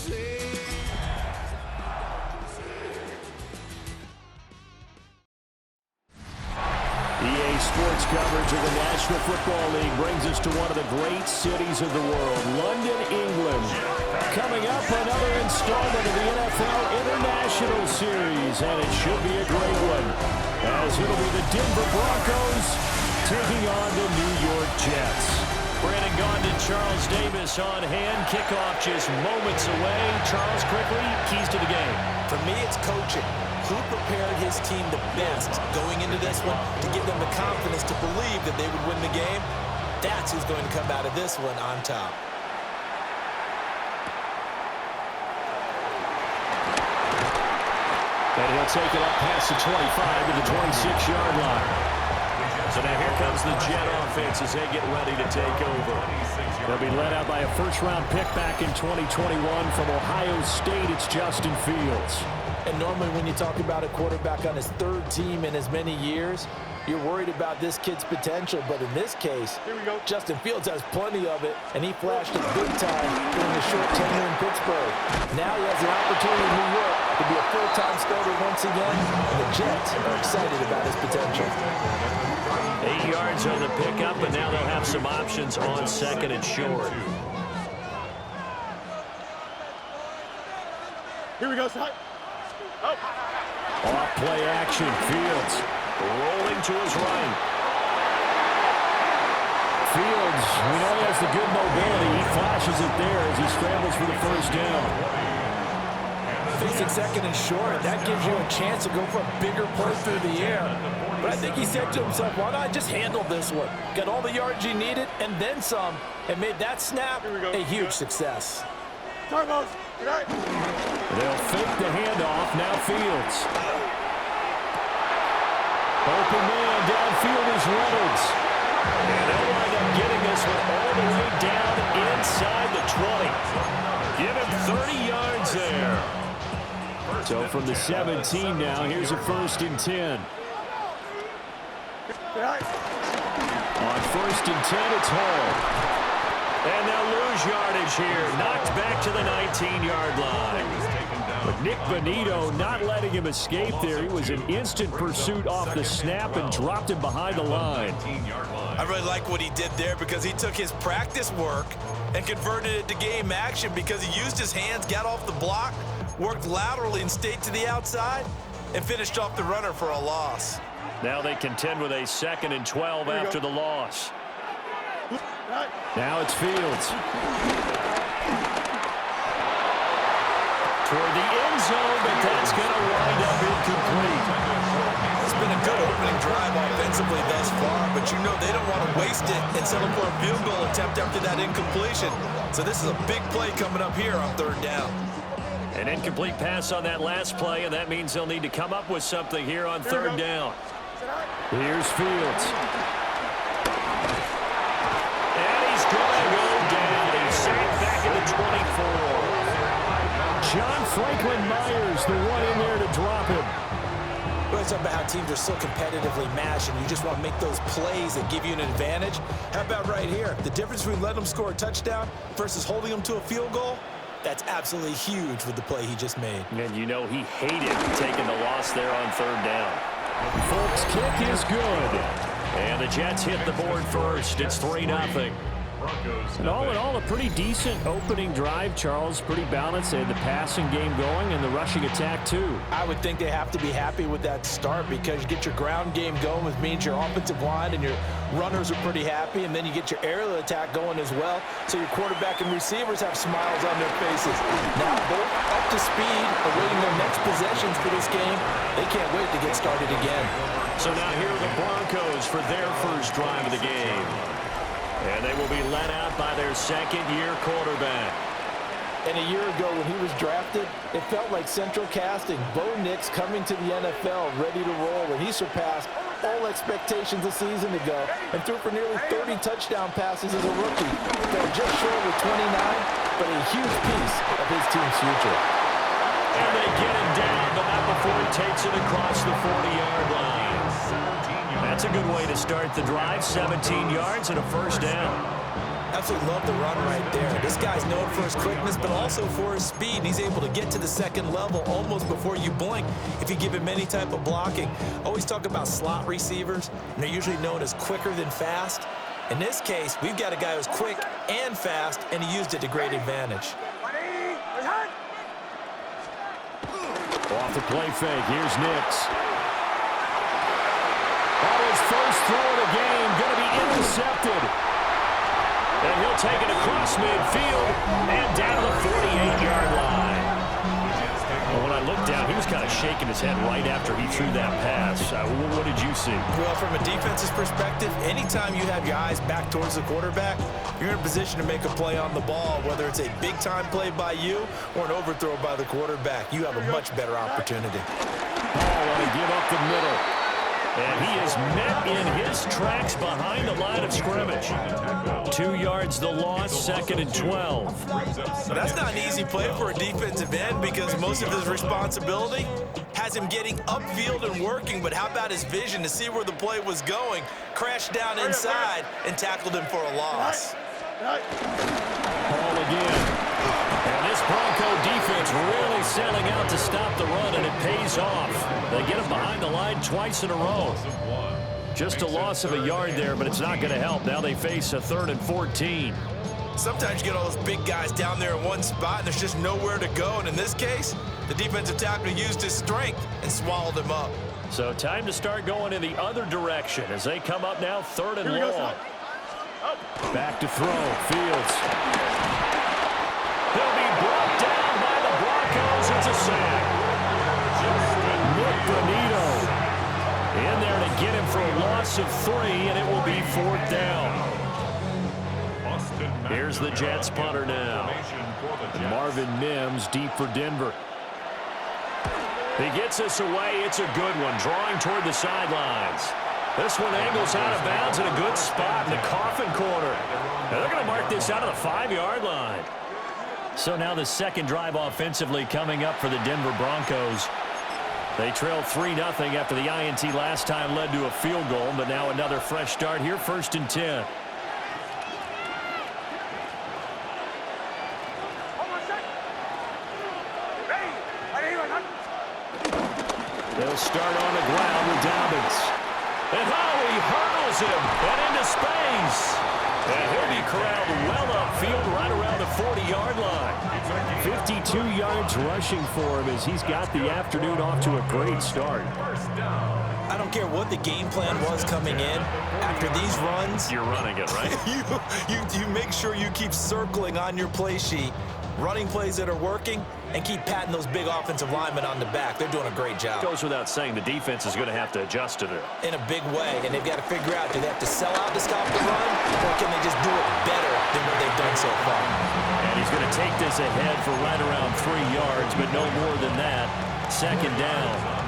EA Sports coverage of the National Football League brings us to one of the great cities of the world, London, England. Coming up, another installment of the NFL International Series, and it should be a great one, as it'll be the Denver Broncos taking on the New York Jets. Brandon Gaughan, Charles Davis on hand. Kickoff just moments away. Charles, quickly, keys to the game. For me, it's coaching. Who prepared his team the best going into this one to give them the confidence to believe that they would win the game? That's who's going to come out of this one on top. And he'll take it up past the 25 to the 26-yard line. So now here comes the Jet offense as they get ready to take over. They'll be led out by a first-round pick back in 2021 from Ohio State. It's Justin Fields. And normally when you talk about a quarterback on his third team in as many years, you're worried about this kid's potential. But in this case, Justin Fields has plenty of it, and he flashed it big time during the short tenure in Pittsburgh. Now he has an opportunity in New York to be a full-time starter once again, and the Jets are excited about his potential. 8 yards on the pickup, and now they'll have some options on second and short. Here we go, Scott. Oh. Off play action, Fields rolling to his right. Fields, we know he has the good mobility. He flashes it there as he scrambles for the first down. Facing second and short, that gives you a chance to go for a bigger play through the air. But I think he said to himself, why not just handle this one? Got all the yards he needed and then some, and made that snap a huge success. Turbos, good night. They'll fake the handoff. Now Fields. Open man downfield is Reynolds. And they'll wind up getting this one all the way down inside the 20. Give him 30 yards there. So from the 17 now, here's a 1st and 10. On 1st and 10, it's Hall. And they'll lose yardage here. Knocked back to the 19-yard line. But Nick Bonito not letting him escape there. He was in instant pursuit off the snap and dropped him behind the line. I really like what he did there because he took his practice work and converted it to game action because he used his hands, got off the block, worked laterally and stayed to the outside, and finished off the runner for a loss. Now they contend with a 2nd and 12 after the loss. Now it's Fields. Toward the end zone, but that's going to wind up incomplete. It's been a good opening drive offensively thus far, but you know they don't want to waste it and settle for a field goal attempt after that incompletion. So this is a big play coming up here on 3rd down. An incomplete pass on that last play, and that means they'll need to come up with something here on 3rd down. Here's Fields. And he's going to go down. He's sacked back at the 24. John Franklin Myers, the one in there to drop him. We're talking about how teams are so competitively matched, and you just want to make those plays that give you an advantage. How about right here? The difference between letting them score a touchdown versus holding them to a field goal, that's absolutely huge with the play he just made. And you know he hated taking the loss there on 3rd down. Folks, kick is good. And the Jets hit the board first. It's 3-0. And all in all, a pretty decent opening drive, Charles. Pretty balanced. They had the passing game going and the rushing attack, too. I would think they have to be happy with that start because you get your ground game going, which means your offensive line and your runners are pretty happy, and then you get your aerial attack going as well, so your quarterback and receivers have smiles on their faces. Now both up to speed, awaiting their next possessions for this game. They can't wait to get started again. So now here are the Broncos for their first drive of the game. And they will be led out by their 2nd-year quarterback. And a year ago when he was drafted, it felt like central casting. Bo Nix coming to the NFL ready to roll, and he surpassed all expectations a season ago and threw for nearly 30 touchdown passes as a rookie. Fell just short with 29, but a huge piece of his team's future. And they get him down, but not before he takes it across the 40-yard line. That's a good way to start the drive. 17 yards and a 1st down. Absolutely love the run right there. This guy's known for his quickness, but also for his speed. And he's able to get to the second level almost before you blink if you give him any type of blocking. Always talk about slot receivers, and they're usually known as quicker than fast. In this case, we've got a guy who's quick and fast, and he used it to great advantage. Off the play fake, here's Nix. On his first throw of the game, going to be intercepted. And he'll take it across midfield and down to the 48-yard line. Well, when I looked down, he was kind of shaking his head right after he threw that pass. What did you see? Well, from a defense's perspective, anytime you have your eyes back towards the quarterback, you're in a position to make a play on the ball, whether it's a big-time play by you or an overthrow by the quarterback. You have a much better opportunity. Ball on a give up the middle. And he is met in his tracks behind the line of scrimmage. 2 yards the loss, 2nd and 12. That's not an easy play for a defensive end because most of his responsibility has him getting upfield and working, but how about his vision to see where the play was going, crashed down inside, and tackled him for a loss. Ball again. And this Bronco defense really selling out to stop the run, and it pays off. They get him behind the line twice in a row. Just a loss of a yard there, but it's not going to help. Now they face a 3rd and 14. Sometimes you get all those big guys down there in one spot, and there's just nowhere to go. And in this case, the defensive tackle used his strength and swallowed him up. So time to start going in the other direction as they come up now 3rd and long. Back to throw. Fields. He'll be brought down by the Broncos. It's a sack. Nick Bonito in there to get him for a loss of 3, and it will be 4th down. Here's the Jets punter now. And Marvin Mims deep for Denver. He gets us away. It's a good one, drawing toward the sidelines. This one angles out of bounds in a good spot in the coffin corner. Now they're going to mark this out of the 5-yard line. So now the second drive offensively coming up for the Denver Broncos. They trail 3-0 after the INT last time led to a field goal, but now another fresh start here, 1st and 10. They'll start on the ground with Dobbins. And he hurdles him and into space. And he'll be corralled well upfield right around the 40-yard line. 52 yards rushing for him as he's got the afternoon off to a great start. I don't care what the game plan was coming in. After these runs, you're running it, right? you make sure you keep circling on your play sheet, running plays that are working, and keep patting those big offensive linemen on the back. They're doing a great job. Goes without saying the defense is going to have to adjust to it. In a big way, and they've got to figure out, do they have to sell out to stop the run, or can they just do it better than what they've done so far? And he's going to take this ahead for right around 3 yards, but no more than that. 2nd down.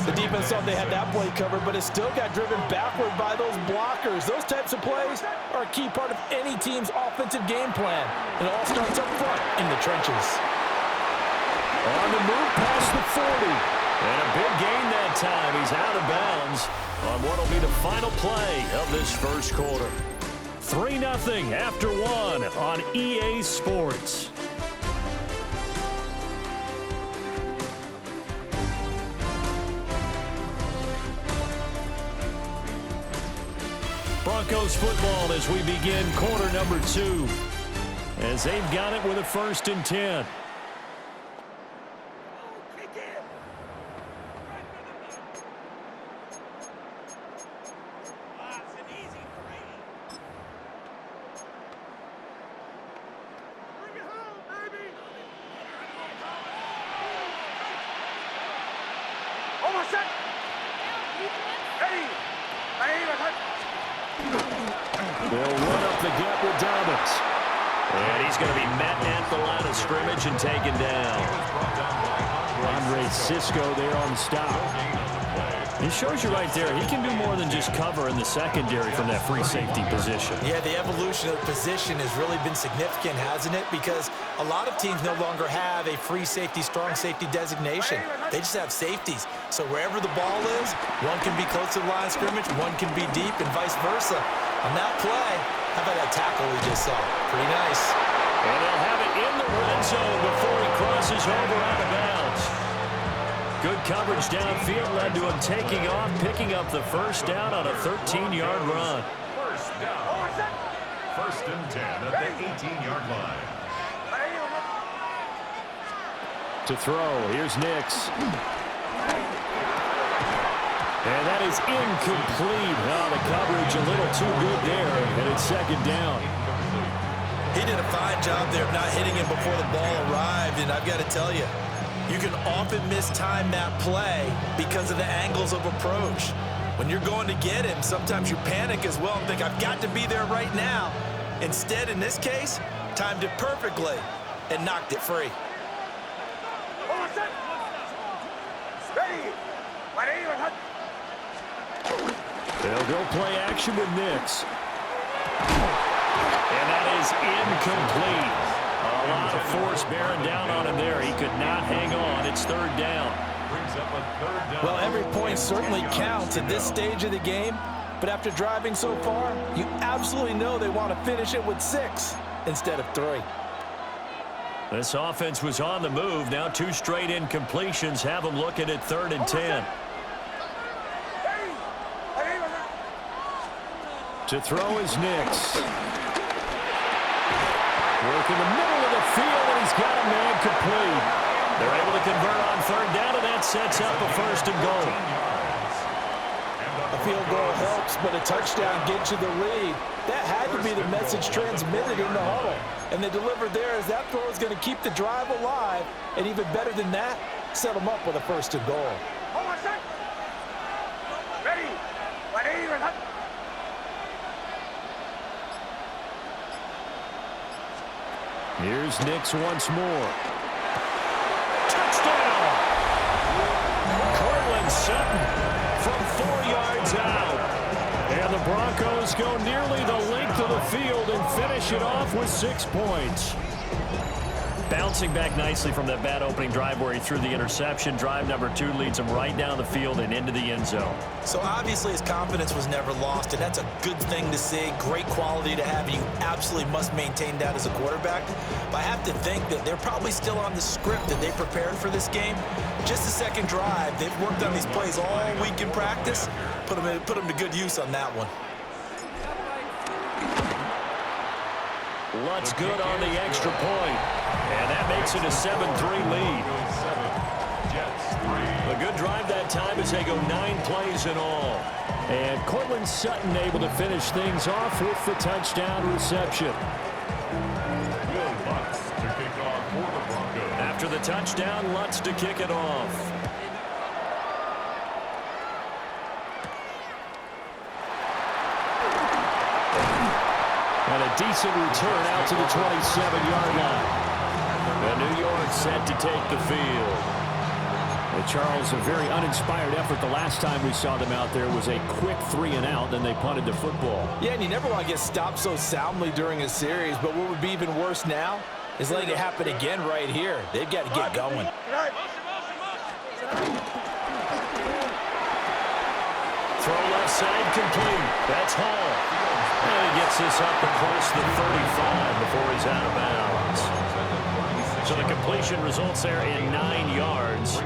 The defense thought they had that play covered, but it still got driven backward by those blockers. Those types of plays are a key part of any team's offensive game plan. And it all starts up front in the trenches. On the move past the 40. And a big gain that time. He's out of bounds on what will be the final play of this first quarter. 3-0 after 1 on EA Sports. Broncos football as we begin quarter number 2. As they've got it with a 1st and 10. They'll run up the gut with Dobbins. And he's going to be met at the line of scrimmage and taken down. Andre Cisco there on the stop. He shows you right there, he can do more than just cover in the secondary from that free safety position. Yeah, the evolution of the position has really been significant, hasn't it? Because a lot of teams no longer have a free safety, strong safety designation. They just have safeties. So wherever the ball is, one can be close to the line of scrimmage, one can be deep, and vice versa. On that play, How about that tackle we just saw? Pretty nice. And they'll have it in the red zone before he crosses over out of bounds. Good coverage downfield led to him taking off, picking up the first down on a 13-yard run. First down. First and 10 at the 18-yard line. To throw, here's Nix. And that is incomplete. Oh, the coverage a little too good there, and it's second down. He did a fine job there of not hitting him before the ball arrived, and I've got to tell you, you can often mistime that play because of the angles of approach. When you're going to get him, sometimes you panic as well and think, I've got to be there right now. Instead, in this case, timed it perfectly and knocked it free. They'll go play action with Nix. And that is incomplete. A lot of force bearing down on him there. He could not hang on. It's third down. Well, every point certainly counts at this stage of the game. But after driving so far, you absolutely know they want to finish it with 6 instead of 3. This offense was on the move. Now 2 straight incompletions have them looking at 3rd and 10. To throw is Nix. Work in the middle of the field, and he's got a man complete. They're able to convert on 3rd down, and that sets up a 1st and goal. A field goal helps, but a touchdown gets you the lead. That had to be the message transmitted in the huddle. And they delivered there as that throw is going to keep the drive alive. And even better than that, set them up with a 1st and goal. Here's Nix once more. Touchdown! Cortland Sutton from 4 yards out. And the Broncos go nearly the length of the field and finish it off with 6 points. Bouncing back nicely from that bad opening drive where he threw the interception. Drive number 2 leads him right down the field and into the end zone. So obviously his confidence was never lost, and that's a good thing to see. Great quality to have. You absolutely must maintain that as a quarterback. But I have to think that they're probably still on the script that they prepared for this game. Just the second drive. They've worked on these plays all week in practice. Put them to good use on that one. Lutz good on the extra point. And that makes it a 7-3 lead. A good drive that time as they go 9 plays in all. And Cortland Sutton able to finish things off with the touchdown reception. Lutz to kick off for the Broncos. After the touchdown, Lutz to kick it off. And a decent return out to the 27-yard line. And New York set to take the field. Well, Charles, a very uninspired effort the last time we saw them out there was a quick 3-and-out, then they punted the football. Yeah, and you never want to get stopped so soundly during a series, but what would be even worse now is letting it happen again right here. They've got to get going. Throw left side complete. That's Hall. And he gets this up across the 35 before he's out of bounds. So the completion results there in 9 yards.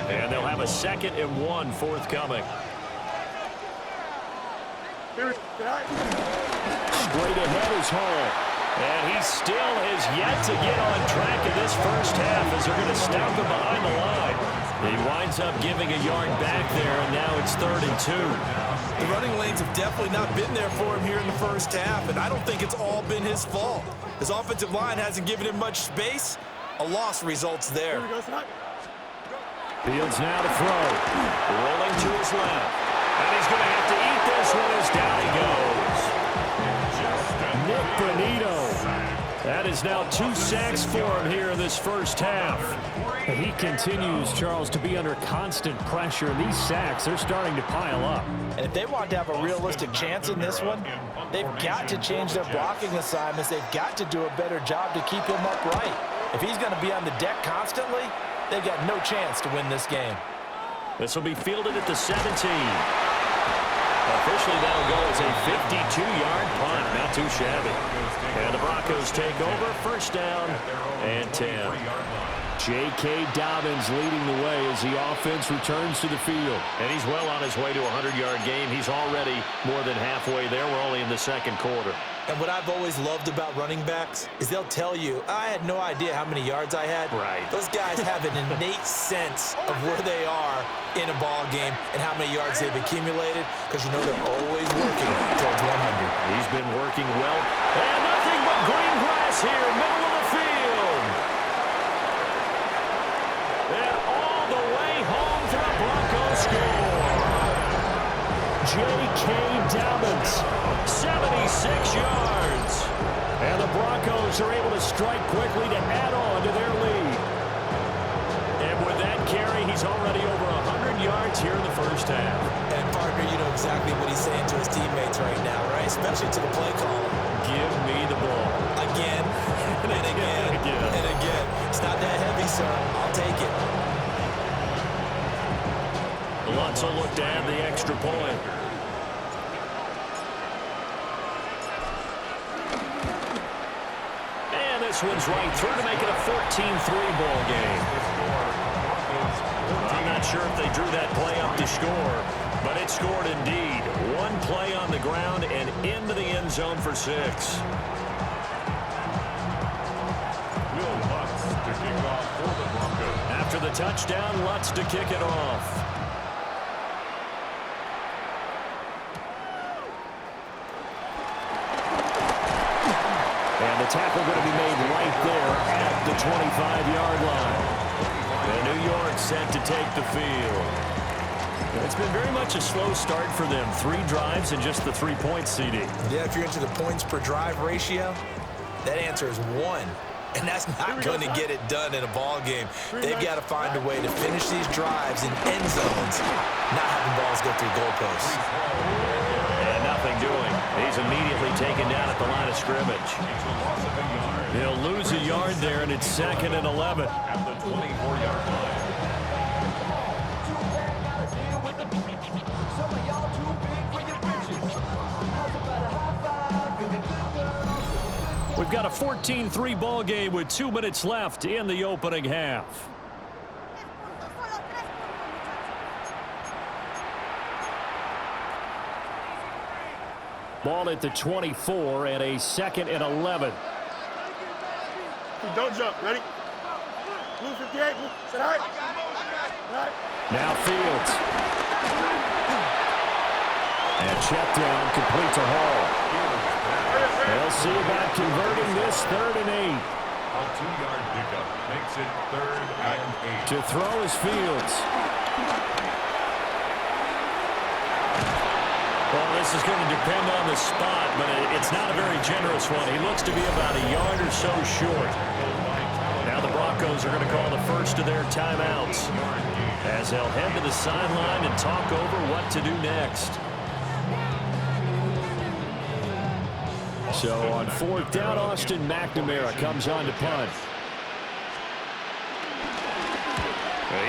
And they'll have a 2nd and 1 forthcoming. Straight ahead is Hall. And he still has yet to get on track in this first half as they're going to stamp him behind the line. He winds up giving a yard back there, and now it's 3rd and 2. The running lanes have definitely not been there for him here in the first half, and I don't think it's all been his fault. His offensive line hasn't given him much space. A loss results there. Fields now to throw. Rolling to his left. And he's going to have to eat this one as down he goes. Nick Bonito. That is now 2 sacks for him here in this first half. And he continues, Charles, to be under constant pressure. And these sacks, they're starting to pile up. And if they want to have a realistic chance in this one, they've got to change their blocking assignments. They've got to do a better job to keep him upright. If he's going to be on the deck constantly, they've got no chance to win this game. This will be fielded at the 17. Officially, that'll go as a 52-yard punt. Not too shabby. And the Broncos take over. First down and 10. J.K. Dobbins leading the way as the offense returns to the field. And he's well on his way to a 100-yard game. He's already more than halfway there. We're only in the second quarter. And what I've always loved about running backs is they'll tell you, I had no idea how many yards I had. Right. Those guys have an innate sense of where they are in a ball game and how many yards they've accumulated, because you know they're always working towards 100. He's been working well. And nothing but green grass here, middle of the field. And all the way home to the Broncos score. J.K. Dobbins, 76 yards. And the Broncos are able to strike quickly to add on to their lead. And with that carry, he's already over 100 yards here in the first half. And, partner, you know exactly what he's saying to his teammates right now, right? Especially to the play caller. Give me the ball. Again, and again, and again. It's not that heavy, sir. I'll take it. Lutz will look to add the extra point. And this one's right through to make it a 14-3 ball game. I'm not sure if they drew that play up to score, but it scored indeed. One play on the ground and into the end zone for 6. Lutz to kick off for the Broncos. After the touchdown, Lutz to kick it off. And the tackle going to be made right there at the 25-yard line. And New York set to take the field. It's been very much a slow start for them. 3 drives and just the 3-point CD. Yeah, if you're into the points per drive ratio, that answer is 1. And that's not going to get it done in a ball game. They've got to find a way to finish these drives in end zones, not having balls go through goalposts. And nothing doing. He's immediately taken down at the line of scrimmage. He'll lose a yard there, and it's 2nd and 11. At the 24-yard line. We've got a 14-3 ball game with 2 minutes left in the opening half. Ball at the 24 and a 2nd and 11. Don't jump. Ready? Blue 58. Blue. Sit high. Now Fields. And check down, complete to Hall. They'll see about converting this 3rd and 8. A 2-yard pickup makes it 3rd and 8. To throw is Fields. Well, this is going to depend on the spot, but it's not a very generous one. He looks to be about a yard or so short. Now the Broncos are going to call the first of their timeouts as they'll head to the sideline and talk over what to do next. So on 4th down, Austin McNamara comes on to punt.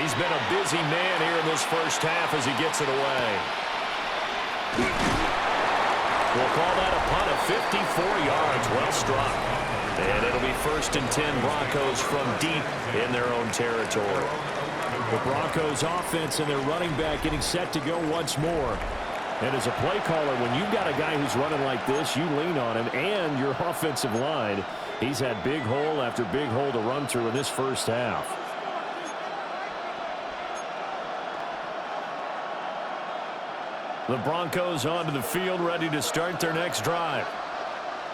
He's been a busy man here in this first half as he gets it away. We'll call that a punt of 54 yards. Well struck. And it'll be 1st and 10 Broncos from deep in their own territory. The Broncos offense and their running back getting set to go once more. And as a play caller, when you've got a guy who's running like this, you lean on him and your offensive line. He's had big hole after big hole to run through in this first half. The Broncos onto the field, ready to start their next drive.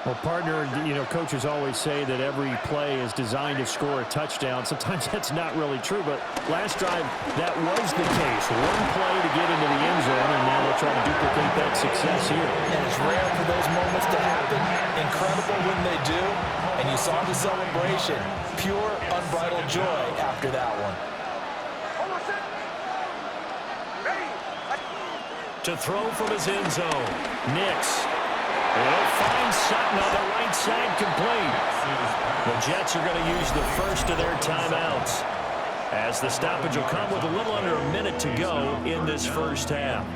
Well, partner, you know, coaches always say that every play is designed to score a touchdown. Sometimes that's not really true, but last drive, that was the case. One play to get into the end zone, and now they'll try to duplicate that success here. And it's rare for those moments to happen. Incredible when they do. And you saw the celebration. Pure, unbridled joy after that one. To throw from his end zone, Nix. He'll find Sutton on the right side, complete. The Jets are going to use the first of their timeouts, as the stoppage will come with a little under a minute to go in this first half.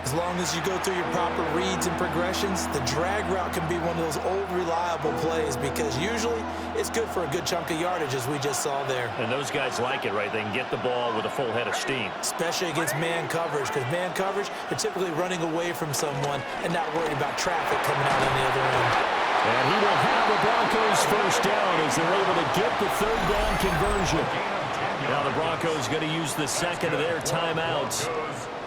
As long as you go through your proper reads and progressions, the drag route can be one of those old reliable plays because usually it's good for a good chunk of yardage, as we just saw there. And those guys like it, right? They can get the ball with a full head of steam. Especially against man coverage, because man coverage, they're typically running away from someone and not worried about traffic coming out on the other end. And he will have the Broncos first down as they're able to get the third down conversion. Now the Broncos going to use the second of their timeouts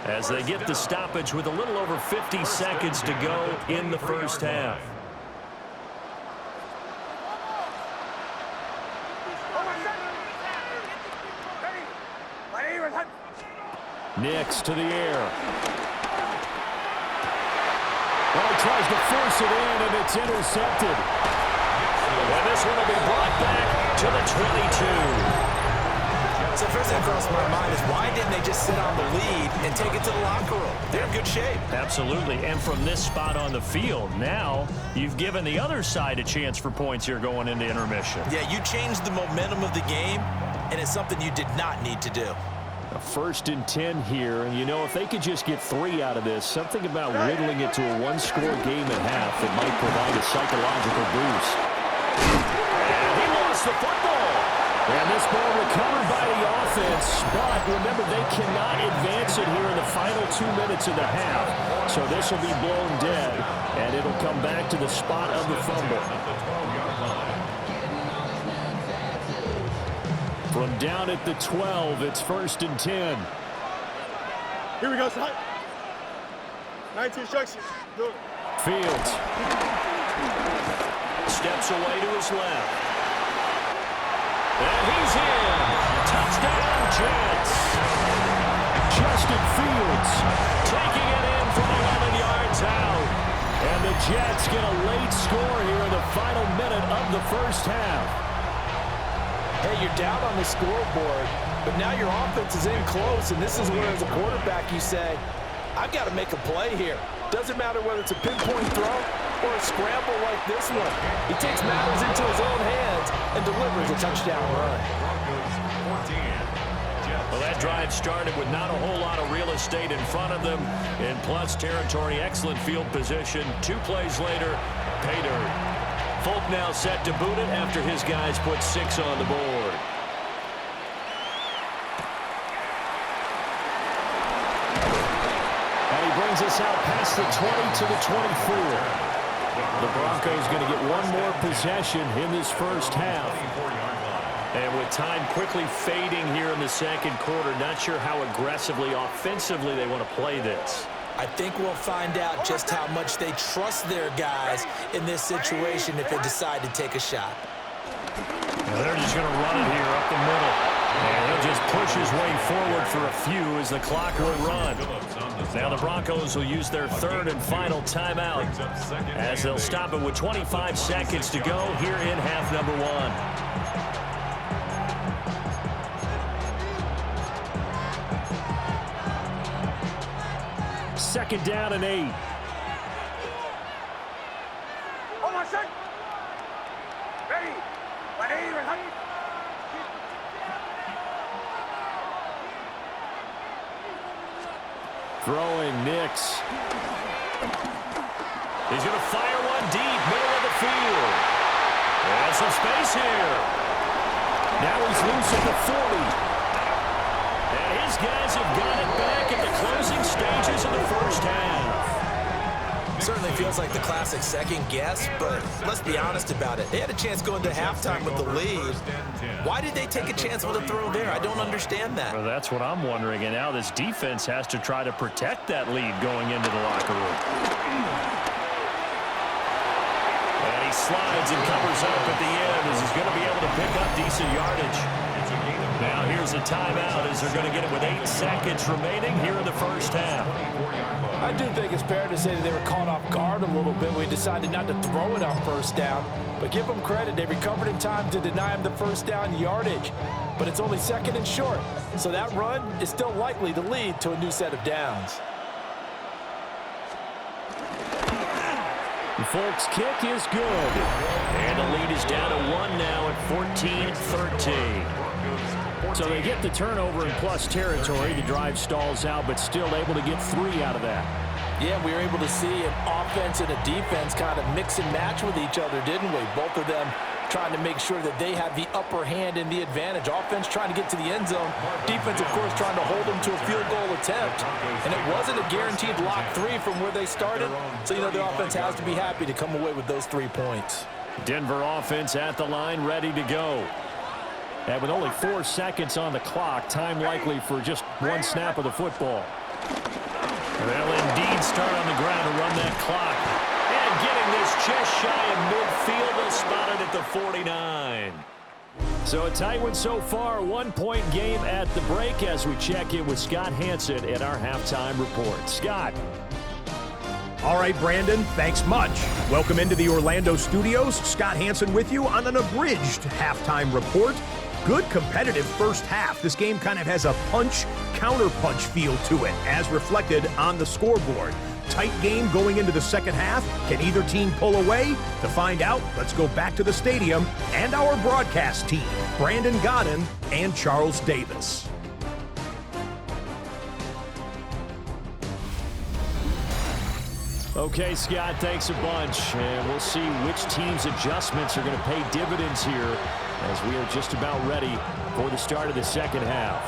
as they get the stoppage with a little over 50 seconds to go in the first half. Nix to the air. Well, he tries to force it in, and it's intercepted. And this one will be brought back to the 22. So first thing that crossed my mind is why didn't they just sit on the lead and take it to the locker room? They're in good shape. Absolutely, and from this spot on the field, now you've given the other side a chance for points here going into intermission. Yeah, you changed the momentum of the game, and it's something you did not need to do. A 1st and 10 here, and you know, if they could just get 3 out of this, something about whittling it to a one-score game at half that might provide a psychological boost. And he lost the football. And this ball recovered by the offense, but remember, they cannot advance it here in the final 2 minutes of the half. So this will be blown dead, and it'll come back to the spot of the fumble. From down at the 12, it's 1st and 10. Here we go, son. 19 instructions. Do it. Fields. Steps away to his left. And he's in. Touchdown, Jets. Justin Fields Taking it in from 11 yards out. And the Jets get a late score here in the final minute of the first half. Hey, you're down on the scoreboard, but now your offense is in close, and this is where, as a quarterback, you say, I've got to make a play here. Doesn't matter whether it's a pinpoint throw or a scramble like this one. He takes matters into his own hands and delivers a touchdown run. Well, that drive started with not a whole lot of real estate in front of them. In plus territory, excellent field position. 2 plays later, pay dirt. Folk now set to boot it after his guys put 6 on the board. And he brings us out past the 20 to the 24. The Broncos going to get one more possession in this first half. And with time quickly fading here in the second quarter, not sure how aggressively, offensively they want to play this. I think we'll find out just how much they trust their guys in this situation if they decide to take a shot. Now they're just going to run it here up the middle. And he'll just push his way forward for a few as the clock will run. Now the Broncos will use their 3rd and final timeout as they'll stop it with 25 seconds to go here in half number 1. 2nd down and 8. Hold on, son. Ready. Throwing Nix. He's going to fire one deep, middle of the field. And some space here. Now he's loose at the 40. And his guys have got it back at the closing stages of the first half. Certainly feels like the classic second guess, but let's be honest about it. They had a chance going to halftime with the lead. Why did they take a chance with a throw there? I don't understand that. Well, that's what I'm wondering. And now this defense has to try to protect that lead going into the locker room. And he slides and covers up at the end as he's going to be able to pick up decent yardage. Now here's a timeout as they're going to get it with 8 seconds remaining here in the first half. I do think it's fair to say that they were caught off guard a little bit when we decided not to throw it on first down. But give them credit. They recovered in time to deny him the first down yardage. But it's only 2nd and short. So that run is still likely to lead to a new set of downs. The Folks kick is good. And the lead is down to 1 now at 14-13. So they get the turnover in plus territory. The drive stalls out, but still able to get 3 out of that. Yeah, we were able to see an offense and a defense kind of mix and match with each other, didn't we? Both of them trying to make sure that they have the upper hand and the advantage. Offense trying to get to the end zone. Defense, of course, trying to hold them to a field goal attempt. And it wasn't a guaranteed lock 3 from where they started. So, you know, the offense has to be happy to come away with those 3 points. Denver offense at the line, ready to go. And with only 4 seconds on the clock, time likely for just 1 snap of the football. They'll indeed start on the ground to run that clock. And getting this just shy of midfield, they'll spot it at the 49. So a tight one so far, 1-point game at the break as we check in with Scott Hanson in our halftime report. Scott. All right, Brandon, thanks much. Welcome into the Orlando studios. Scott Hanson with you on an abridged halftime report. Good competitive first half. This game kind of has a punch-counter-punch feel to it, as reflected on the scoreboard. Tight game going into the second half. Can either team pull away? To find out, let's go back to the stadium and our broadcast team, Brandon Godden and Charles Davis. Okay, Scott, thanks a bunch. And we'll see which team's adjustments are going to pay dividends here as we are just about ready for the start of the second half.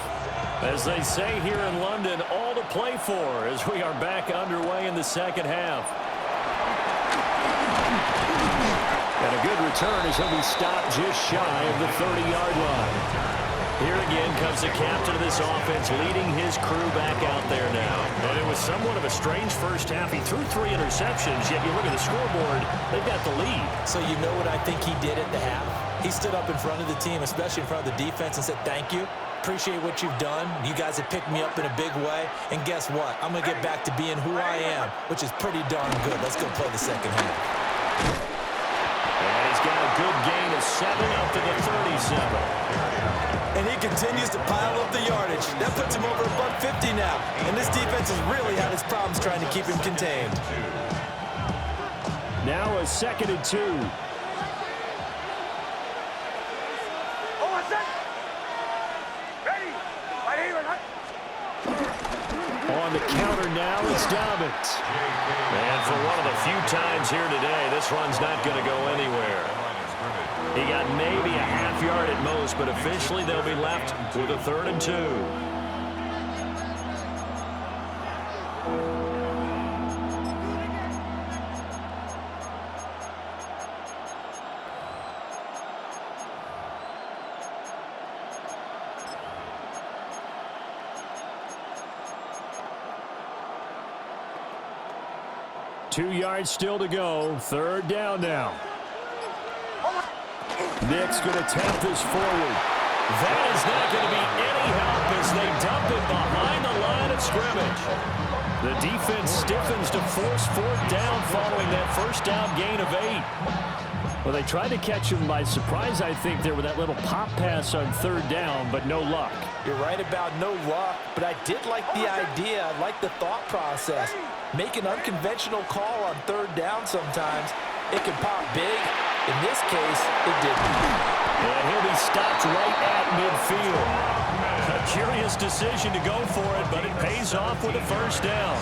As they say here in London, all to play for as we are back underway in the second half. And a good return as he'll be stopped just shy of the 30-yard line. Here again comes the captain of this offense leading his crew back out there now. But it was somewhat of a strange first half. He threw 3 interceptions, yet you look at the scoreboard, they've got the lead. So you know what I think he did at the half? He stood up in front of the team, especially in front of the defense, and said, thank you. Appreciate what you've done. You guys have picked me up in a big way. And guess what? I'm going to get back to being who I am, which is pretty darn good. Let's go play the second half. And he's got a good gain of 7 up to the 37. And he continues to pile up the yardage. That puts him over $150 now. And this defense has really had its problems trying to keep him contained. Now a 2nd and 2. On the counter now, it's Dobbins. And for one of the few times here today, this run's not going to go anywhere. He got maybe a half yard at most, but officially they'll be left with a 3rd and 2. Two yards still to go. 3rd down now. Nick's going to tap this forward. That is not going to be any help as they dump it behind the line of scrimmage. The defense stiffens to force 4th down following that first down gain of 8. Well, they tried to catch him by surprise, I think, there with that little pop pass on 3rd down, but no luck. You're right about no luck, but I did like the idea. I like the thought process. Make an unconventional call on 3rd down sometimes. It can pop big. In this case, it didn't. And he'll be stopped right at midfield. A curious decision to go for it, but it pays off with a 1st down.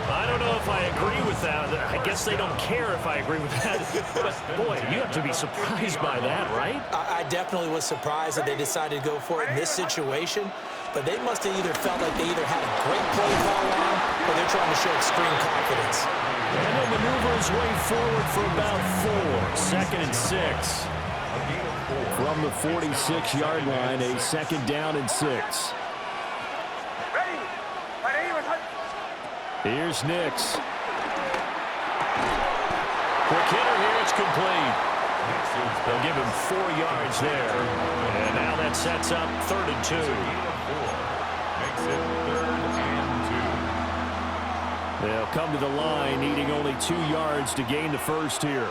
I don't know if I agree with that. I guess they don't care if I agree with that. But, boy, you have to be surprised by that, right? I definitely was surprised that they decided to go for it in this situation. But they must have either felt like they either had a great play call on or they're trying to show extreme confidence. And he'll maneuver his way forward for about 4. 2nd and 6. From the 46-yard line, a 2nd down and 6. Here's Nix. Quick hitter here, it's complete. They'll give him 4 yards there. And now that sets up 3rd and 2. Makes it 3rd and 2. They'll come to the line, needing only 2 yards to gain the first here.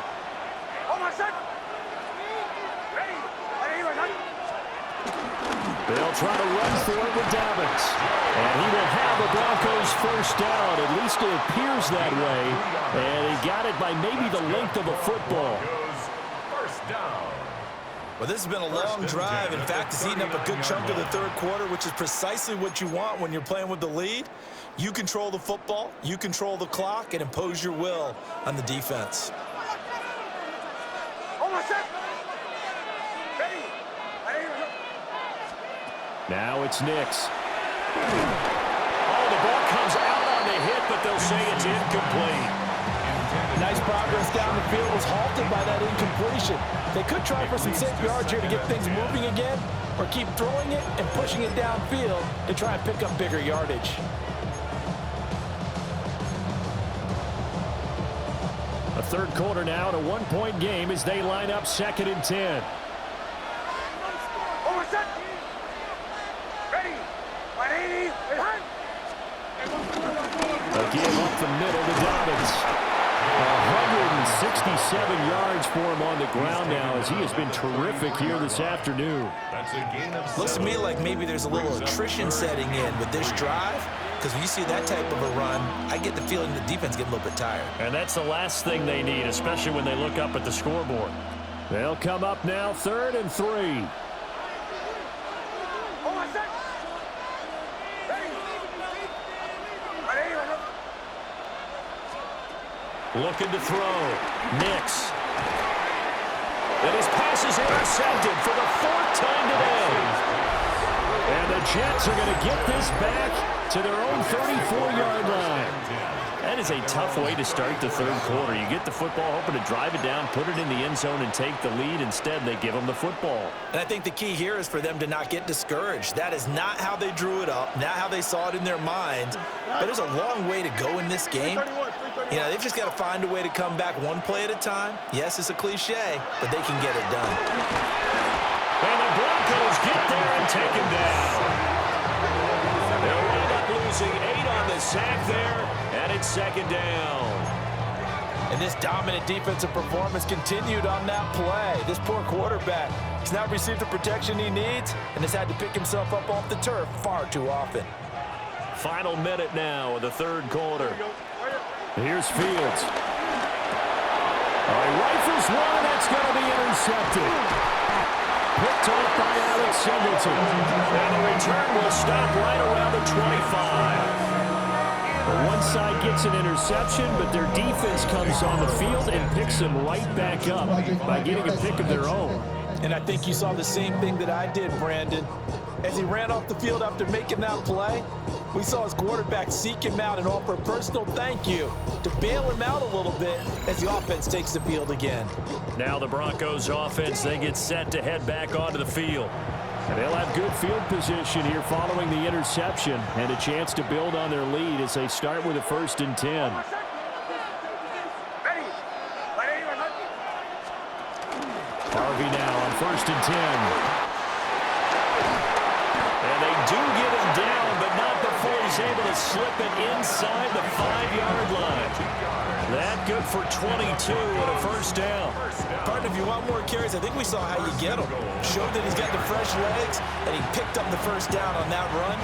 They'll try to run for it with Dobbins. And he will have the Broncos first down. At least it appears that way. And he got it by maybe the length of a football. First down. Well, this has been a long drive. In fact, it's eaten up a good chunk of the third quarter, which is precisely what you want when you're playing with the lead. You control the football, you control the clock, and impose your will on the defense. Now it's Nix. Oh, the ball comes out on the hit, but they'll say it's incomplete. Nice progress down the field was halted by that incompletion. They could try for some safe yards here to get things moving again, or keep throwing it and pushing it downfield to try and pick up bigger yardage. A third quarter now, and a one-point game as they line up 2nd and 10. Again up the middle to Dobbins. 167 yards for him on the ground now as he has been terrific here this afternoon. Looks to me like maybe there's a little attrition setting in with this drive, because when you see that type of a run, I get the feeling the defense getting a little bit tired. And that's the last thing they need, especially when they look up at the scoreboard. They'll come up now 3rd and 3. Looking to throw. Nix. And his pass is intercepted for the 4th time today. And the Jets are going to get this back to their own 34-yard line. That is a tough way to start the third quarter. You get the football, hoping to drive it down, put it in the end zone, and take the lead. Instead, they give them the football. And I think the key here is for them to not get discouraged. That is not how they drew it up, not how they saw it in their minds. But there's a long way to go in this game. You know, they've just got to find a way to come back one play at a time. Yes, it's a cliche, but they can get it done. And the Broncos get there and take him down. They'll end up losing 8 on the sack there, and it's 2nd down. And this dominant defensive performance continued on that play. This poor quarterback has not received the protection he needs and has had to pick himself up off the turf far too often. Final minute now of the third quarter. Here's Fields. Rifles one, that's going to be intercepted. Picked off by Alex Singleton. And the return will stop right around the 25. One side gets an interception, but their defense comes on the field and picks them right back up by getting a pick of their own. And I think you saw the same thing that I did, Brandon. As he ran off the field after making that play, we saw his quarterback seek him out and offer a personal thank you to bail him out a little bit as the offense takes the field again. Now the Broncos offense, they get set to head back onto the field. And they'll have good field position here following the interception and a chance to build on their lead as they start with a 1st and 10. Harvey now on 1st and 10. And they do get him down, but not before he's able to slip it inside the 5-yard line. That good for 22 and a 1st down. Partner, if you want more carries, I think we saw how you get him. Showed that he's got the fresh legs, and he picked up the 1st down on that run.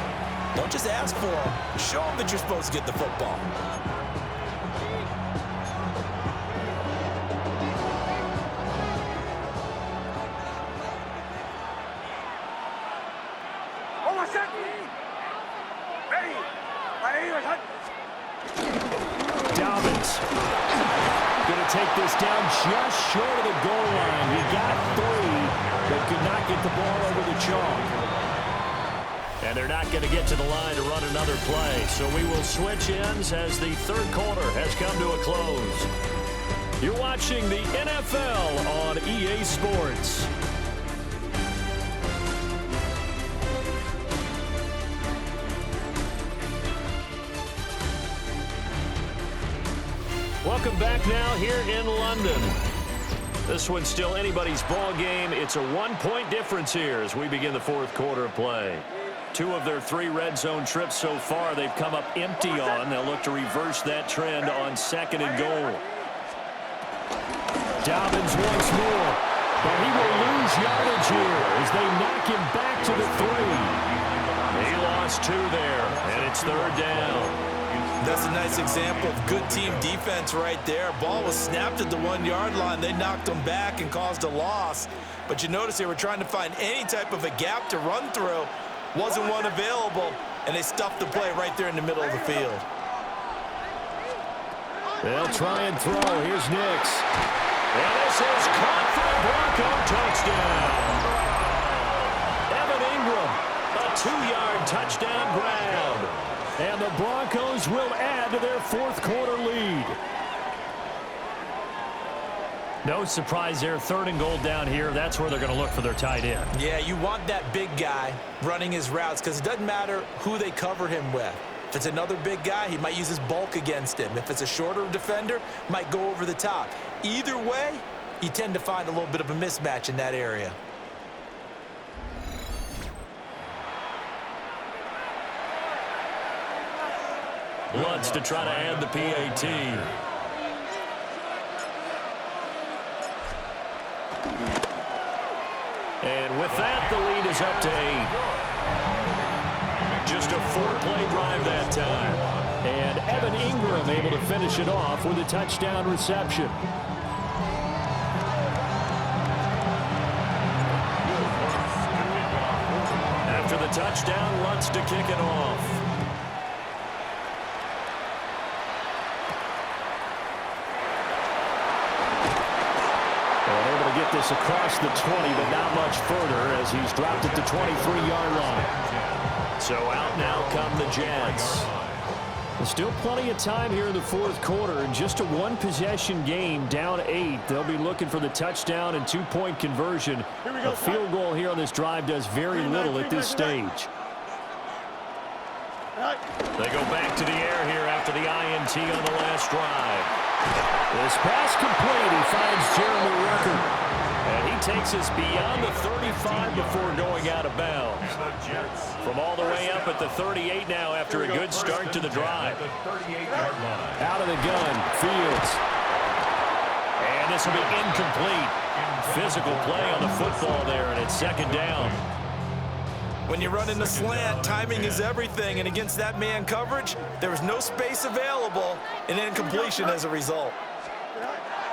Don't just ask for him. Show him that you're supposed to get the football. Dobbins going to take this down just short of the goal line. He got 3, but could not get the ball over the chalk. And they're not going to get to the line to run another play. So we will switch ends as the third quarter has come to a close. You're watching the NFL on EA Sports. Welcome back now here in London. This one's still anybody's ball game. It's a 1-point difference here as we begin the fourth quarter of play. 2 of their 3 red zone trips so far they've come up empty on. They'll look to reverse that trend on 2nd and goal. Dobbins once more, but he will lose yardage here as they knock him back to the 3. He lost 2 there, and it's 3rd down. That's a nice example of good team defense right there. Ball was snapped at the 1-yard line. They knocked them back and caused a loss. But you notice they were trying to find any type of a gap to run through. Wasn't one available, and they stuffed the play right there in the middle of the field. They'll try and throw. Here's Nix. And this is caught for a Bronco touchdown. Evan Ingram, a 2-yard touchdown grab. And the Broncos will add to their fourth-quarter lead. No surprise there, 3rd and goal down here. That's where they're going to look for their tight end. Yeah, you want that big guy running his routes because it doesn't matter who they cover him with. If it's another big guy, he might use his bulk against him. If it's a shorter defender, might go over the top. Either way, you tend to find a little bit of a mismatch in that area. Lutz to try to add the PAT. And with that, the lead is up to 8. Just a 4-play drive that time. And Evan Ingram able to finish it off with a touchdown reception. After the touchdown, Lutz to kick it off. Get this across the 20, but not much further as he's dropped at the 23-yard line. So out now come the Jets. There's still plenty of time here in the fourth quarter, and just a one-possession game, down 8. They'll be looking for the touchdown and 2-point conversion. A field goal here on this drive does very little at this stage. They go back to the air here after the INT on the last drive. This pass complete. He finds Jeremy Rucker. And he takes us beyond the 35 before going out of bounds. From all the way up at the 38 now after a good start to the drive. Out of the gun, Fields. And this will be incomplete. Physical play on the football there, and it's 2nd down. When you run in the slant, timing is everything, and against that man coverage, there was no space available, and incompletion as a result.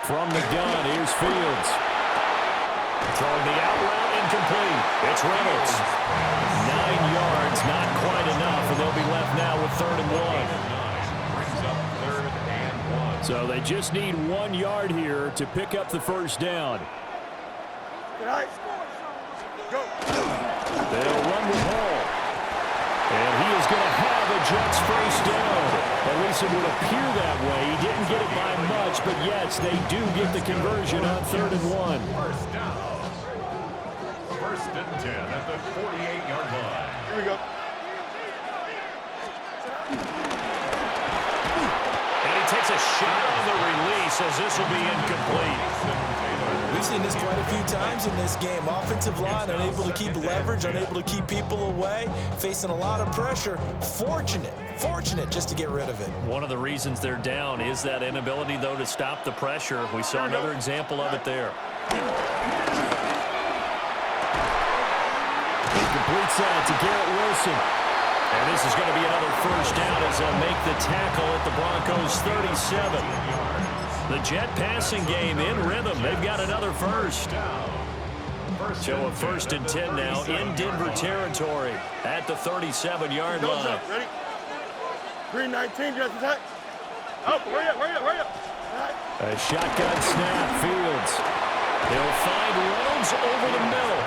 From the gun, here's Fields. Throwing the out route, incomplete. It's Reynolds. 9 yards, not quite enough, and they'll be left now with 3rd and 1. So they just need 1 yard here to pick up the first down. Go. They'll run with Hall. And he is going to have a Jets first down. At least it would appear that way. He didn't get it by much, but yes, they do get the conversion on 3rd and 1. First down. 1st and 10 at the 48-yard line. Here we go. And he takes a shot on the release as this will be incomplete. We've seen this quite a few times in this game. Offensive line unable to keep leverage, unable to keep people away, facing a lot of pressure. Fortunate just to get rid of it. One of the reasons they're down is that inability, though, to stop the pressure. We saw another example of it there. Completes that to Garrett Wilson. And this is going to be another first down as they'll make the tackle at the Broncos 37. The Jet passing game in rhythm. They've got another first. So a 1st and 10 now in Denver territory at the 37-yard line. Ready? Green 19, just attack. Up, hurry up. A shotgun snap, Fields. They'll find Reynolds over the middle.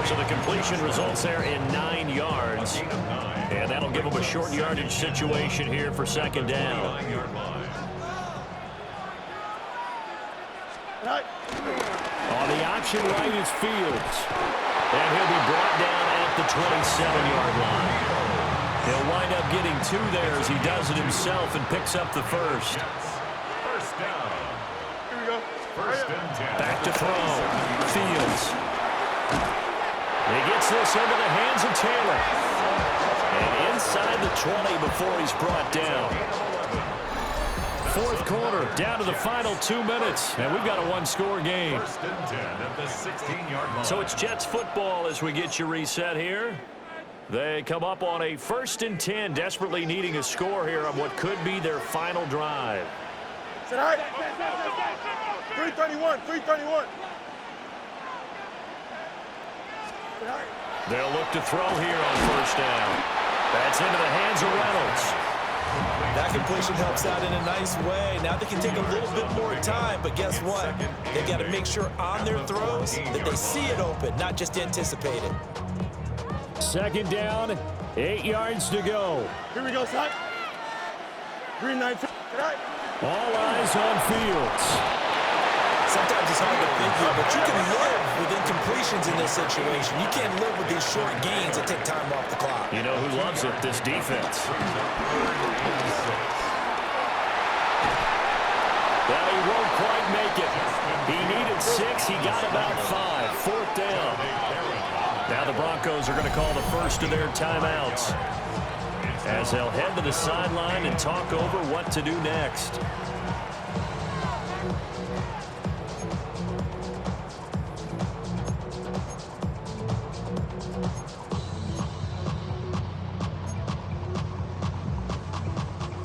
So the completion results there in 9 yards. And that'll give them a short yardage situation here for 2nd down. On the option right is Fields. And he'll be brought down at the 27-yard line. He'll wind up getting 2 there as he does it himself and picks up the first. First down. Here we go. 1st and 10. Back to throw. Fields. He gets this into the hands of Taylor. And inside the 20 before he's brought down. 4th quarter, down to the final 2 minutes, and we've got a 1-score game. 1st and 10 at the 16-yard line. So it's Jets football as we get you reset here. They come up on a 1st and 10, desperately needing a score here on what could be their final drive. Sit high. 331, 331. Sit high. They'll look to throw here on 1st down. That's into the hands of Reynolds. That completion helps out in a nice way. Now they can take a little bit more time, but guess what? They got to make sure on their throws that they see it open, not just anticipate it. 2nd down, 8 yards to go. Here we go, son. Green 9. All eyes on Fields. Sometimes it's hard to figure, but you can live with incompletions in this situation. You can't live with these short gains that take time off the clock. You know who loves it? This defense. Well, he won't quite make it. He needed 6. He got about 5. 4th down. Now the Broncos are going to call the first of their timeouts as they'll head to the sideline and talk over what to do next.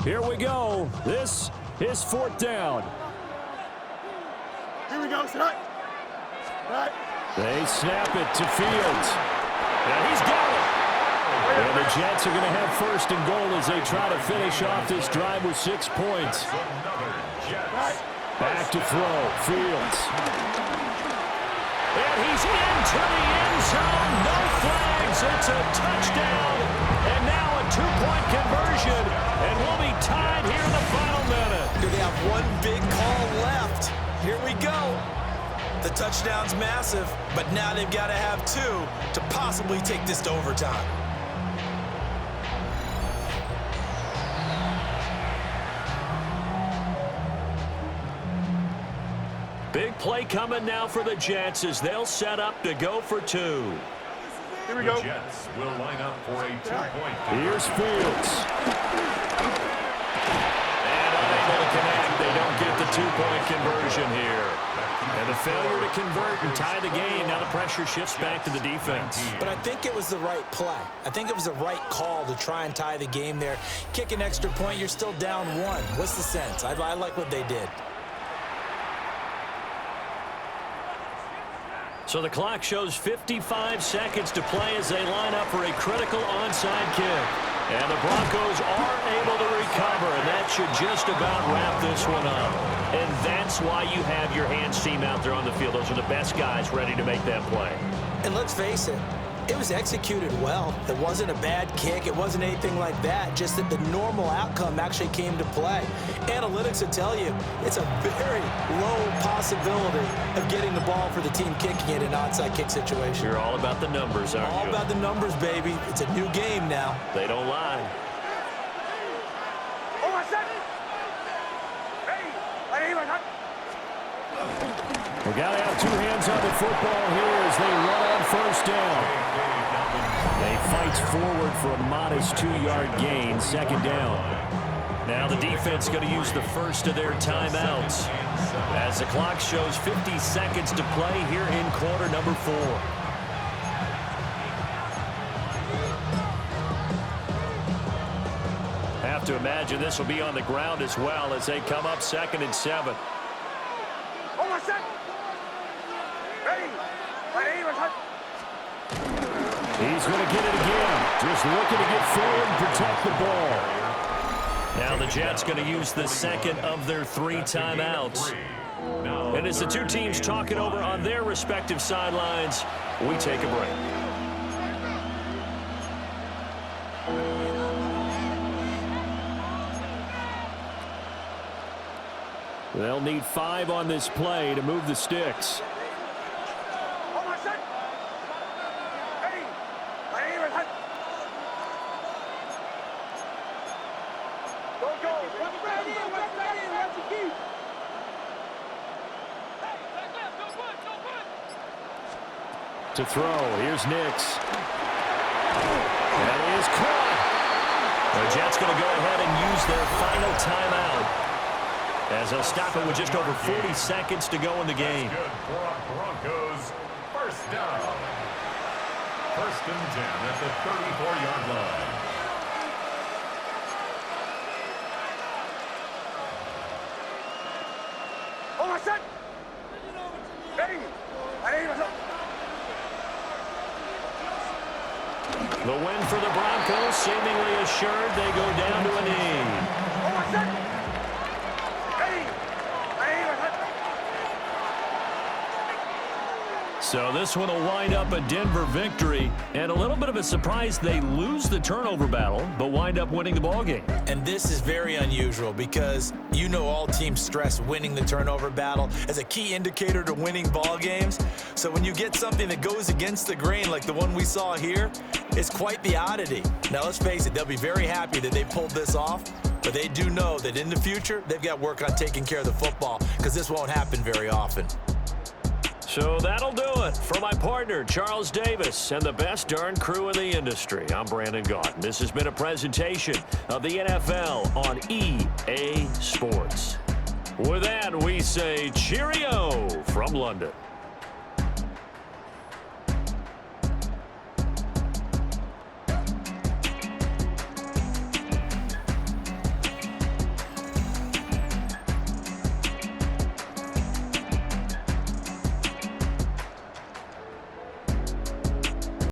Here we go. This is 4th down. Here we go, son. Right. They snap it to Fields. And he's got it. And the Jets are going to have 1st and goal as they try to finish off this drive with 6 points. Back to throw. Fields. And he's into the end zone. No flags. It's a touchdown. And now a 2-point conversion. And we'll be tied here in the final minute. Do they have one big call left? Here we go. The touchdown's massive, but now they've got to have 2 to possibly take this to overtime. Big play coming now for the Jets as they'll set up to go for 2. Here we go. The Jets will line up for a 2-point. Here's Fields. And unable to connect. They don't get the 2-point conversion here. And the failure to convert and tie the game. Now the pressure shifts back to the defense. But I think it was the right play. I think it was the right call to try and tie the game there. Kick an extra point, you're still down 1. What's the sense? I like what they did. So the clock shows 55 seconds to play as they line up for a critical onside kick. And the Broncos are able to recover, and that should just about wrap this one up. And that's why you have your hands team out there on the field. Those are the best guys ready to make that play. And let's face it, it was executed well. It wasn't a bad kick. It wasn't anything like that. Just that the normal outcome actually came to play. Analytics will tell you it's a very low possibility of getting the ball for the team kicking it in an onside kick situation. You're all about the numbers, aren't you? All about the numbers, baby. It's a new game now. They don't lie. We got to have 2 hands on the football here as they run on 1st down. They fight forward for a modest 2-yard gain, 2nd down. Now the defense going to use the first of their timeouts as the clock shows 50 seconds to play here in quarter number 4. Have to imagine this will be on the ground as well as they come up 2nd and 7. He's going to get it again. Just looking to get forward and protect the ball. Now the Jets going to use the 2nd of their 3 timeouts. And as the 2 teams talking over on their respective sidelines, we take a break. They'll need 5 on this play to move the sticks. To throw, here's Nix. That is caught. The Jets going to go ahead and use their final timeout as they'll stop it with just over 40 seconds to go in the game. Good for Broncos. 1st down. First and 10 at the 34-yard line. Over set. Ready. The win for the Broncos, seemingly assured they go down to a knee. Over set. So this one will wind up a Denver victory, and a little bit of a surprise they lose the turnover battle, but wind up winning the ballgame. And this is very unusual because you know all teams stress winning the turnover battle as a key indicator to winning ball games. So when you get something that goes against the grain like the one we saw here, it's quite the oddity. Now let's face it, they'll be very happy that they pulled this off, but they do know that in the future they've got work on taking care of the football because this won't happen very often. So that'll do it for my partner, Charles Davis, and the best darn crew in the industry. I'm Brandon Gaunt. This has been a presentation of the NFL on EA Sports. With that, we say cheerio from London.